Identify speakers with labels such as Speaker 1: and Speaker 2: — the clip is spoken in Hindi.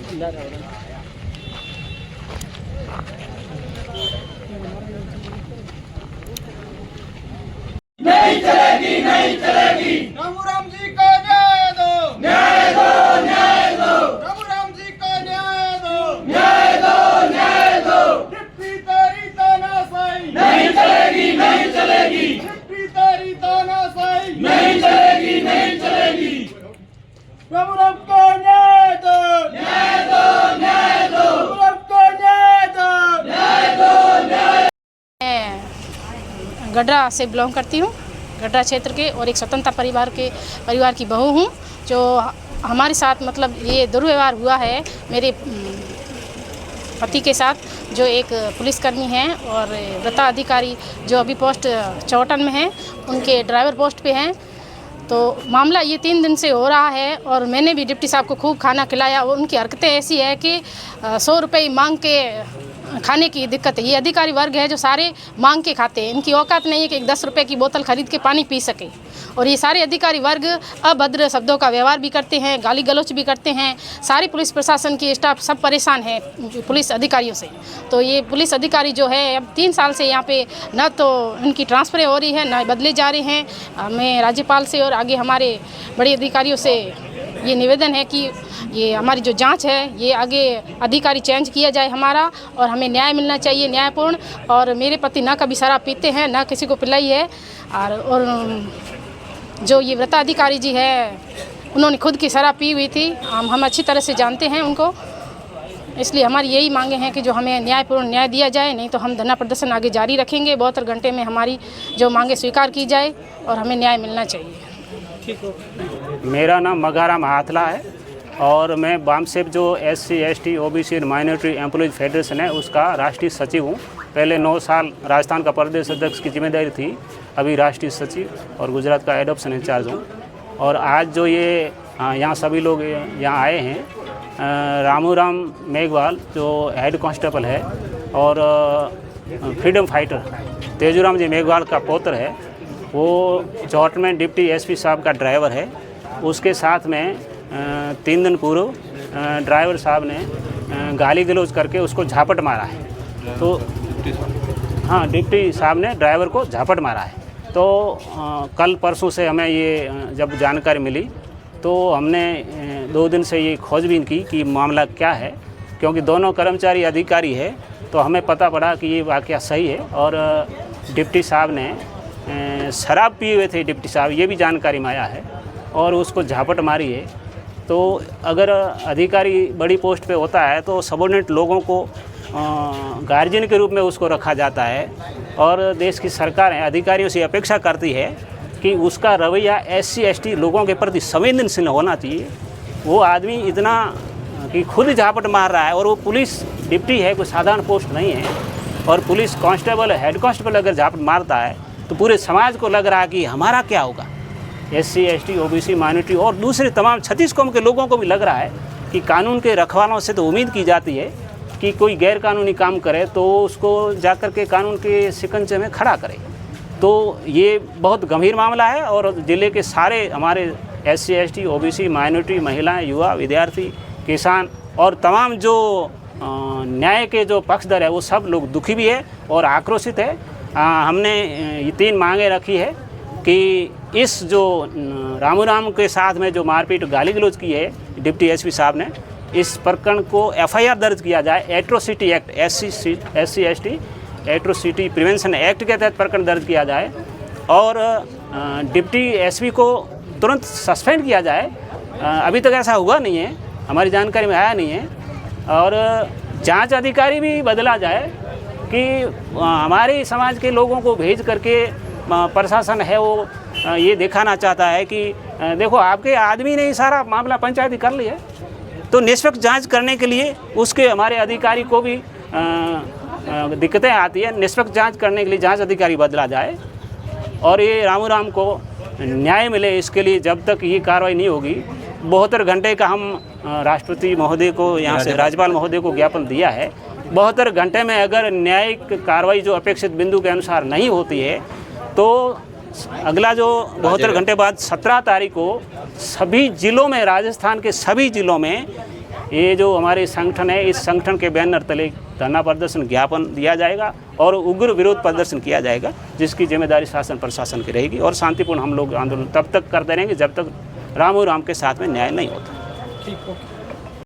Speaker 1: नहीं चलेगी, नहीं चलेगी। रामू जी को न्याय दो, न्याय दो, न्याय दो। रामू जी को न्याय दो, न्याय दो, न्याय दो। डिप्टी तेरी तानाशाही नहीं चलेगी, नहीं चलेगी। डिप्टी तेरी तानाशाही नहीं चलेगी, नहीं चलेगी। रामू को न्याय दो, न्याय दो, न्याय दो। रामू को न्याय दो, न्याय दो, न्याय।
Speaker 2: गड्ढा से बिलोंग करती हूँ, गड्ढा क्षेत्र के, और एक स्वतंत्रता परिवार की बहू हूँ। जो हमारे साथ मतलब ये दुर्व्यवहार हुआ है मेरे पति के साथ, जो एक पुलिसकर्मी हैं और वृत्ता अधिकारी जो अभी पोस्ट चौटन में हैं, उनके ड्राइवर पोस्ट पे हैं। तो मामला ये 3 दिन से हो रहा है और मैंने भी डिप्टी साहब को खूब खाना खिलाया और उनकी हरकतें ऐसी है कि 100 रुपये मांग के खाने की दिक्कत है। ये अधिकारी वर्ग है जो सारे मांग के खाते हैं, इनकी औकात नहीं है कि 10 रुपये की बोतल खरीद के पानी पी सके। और ये सारे अधिकारी वर्ग अभद्र शब्दों का व्यवहार भी करते हैं, गाली गलौच भी करते हैं। सारी पुलिस प्रशासन की स्टाफ सब परेशान है पुलिस अधिकारियों से। तो ये पुलिस अधिकारी जो है अब 3 साल से यहाँ पे न तो इनकी ट्रांसफ़र हो रही है, न बदले जा रहे हैं। मैं राज्यपाल से और आगे हमारे बड़े अधिकारियों से ये निवेदन है कि ये हमारी जो जांच है ये आगे अधिकारी चेंज किया जाए हमारा, और हमें न्याय मिलना चाहिए, न्यायपूर्ण। और मेरे पति ना कभी शराब पीते हैं, ना किसी को पिलाई है। और जो ये वृत्ता अधिकारी जी है उन्होंने खुद की शराब पी हुई थी, हम अच्छी तरह से जानते हैं उनको। इसलिए हमारी यही मांगे हैं कि जो हमें न्यायपूर्ण न्याय दिया जाए, नहीं तो हम धरना प्रदर्शन आगे जारी रखेंगे। 72 घंटे में हमारी जो मांगे स्वीकार की जाए और हमें न्याय मिलना चाहिए।
Speaker 3: मेरा नाम मगाराम हाथला है और मैं बामसेप जो SC ST OBC और माइनॉरिटी एम्प्लॉयज़ फेडरेशन है उसका राष्ट्रीय सचिव हूँ। पहले 9 साल राजस्थान का प्रदेश अध्यक्ष की जिम्मेदारी थी, अभी राष्ट्रीय सचिव और गुजरात का एडॉप्शन इंचार्ज हूँ। और आज जो ये यहाँ सभी लोग यहाँ आए हैं, रामू मेघवाल जो हेड कांस्टेबल है और फ्रीडम फाइटर तेजूराम जी मेघवाल का पौत्र है, वो चौट में डिप्टी SP साहब का ड्राइवर है। उसके साथ में 3 दिन पूर्व ड्राइवर साहब ने गाली गलौज करके उसको झापट मारा है। तो हाँ, डिप्टी साहब ने ड्राइवर को झापट मारा है। तो कल परसों से हमें ये जब जानकारी मिली तो हमने 2 दिन से ये खोजबीन की कि मामला क्या है, क्योंकि दोनों कर्मचारी अधिकारी है। तो हमें पता पड़ा कि ये वाकया सही है और डिप्टी साहब ने शराब पिए हुए थे डिप्टी साहब, ये भी जानकारी में आया है, और उसको झापट मारी है। तो अगर अधिकारी बड़ी पोस्ट पे होता है तो सबऑर्डिनेट लोगों को गार्जियन के रूप में उसको रखा जाता है, और देश की सरकार अधिकारियों से अपेक्षा करती है कि उसका रवैया SC ST लोगों के प्रति संवेदनशील होना चाहिए। वो आदमी इतना कि खुद झापट मार रहा है, और वो पुलिस डिप्टी है, कोई साधारण पोस्ट नहीं है। और पुलिस कांस्टेबल हेड कांस्टेबल अगर झापट मारता है तो पूरे समाज को लग रहा है कि हमारा क्या होगा। SC ST OBC माइनॉरिटी और दूसरे तमाम 36 कौम के लोगों को भी लग रहा है कि कानून के रखवालों से तो उम्मीद की जाती है कि कोई गैर कानूनी काम करे तो उसको जाकर के कानून के शिकंजे में खड़ा करे। तो ये बहुत गंभीर मामला है और ज़िले के सारे हमारे SC ST OBC माइनॉरिटी, महिलाएं, युवा, विद्यार्थी, किसान और तमाम जो न्याय के जो पक्षधर है वो सब लोग दुखी भी है और आक्रोशित है। हमने ये 3 मांगे रखी है कि इस जो रामू के साथ में जो मारपीट गाली गलौज की है डिप्टी SP साहब ने, इस प्रकरण को FIR दर्ज किया जाए। Atrocity act SC ST atrocity prevention act के तहत प्रकरण दर्ज किया जाए और डिप्टी SP को तुरंत सस्पेंड किया जाए। अभी तक ऐसा हुआ नहीं है, हमारी जानकारी में आया नहीं है। और जांच अधिकारी भी बदला जाए कि हमारे समाज के लोगों को भेज करके प्रशासन है वो ये दिखाना चाहता है कि देखो आपके आदमी ने ही सारा मामला पंचायती कर लिया। तो निष्पक्ष जांच करने के लिए उसके हमारे अधिकारी को भी दिक्कतें आती है। निष्पक्ष जांच करने के लिए जांच अधिकारी बदला जाए और ये रामू को न्याय मिले। इसके लिए जब तक ये कार्रवाई नहीं होगी, 72 घंटे का हम राष्ट्रपति महोदय को, यहाँ से राज्यपाल महोदय को ज्ञापन दिया है। 72 घंटे में अगर न्यायिक कार्रवाई जो अपेक्षित बिंदु के अनुसार नहीं होती है तो अगला जो 72 घंटे बाद 17 तारीख को सभी जिलों में, राजस्थान के सभी जिलों में ये जो हमारे संगठन है, इस संगठन के बैनर तले धरना प्रदर्शन ज्ञापन दिया जाएगा और उग्र विरोध प्रदर्शन किया जाएगा, जिसकी जिम्मेदारी शासन प्रशासन की रहेगी। और शांतिपूर्ण हम लोग आंदोलन तब तक करते रहेंगे जब तक राम और राम के साथ में न्याय नहीं होता।
Speaker 1: ठीक, ओके।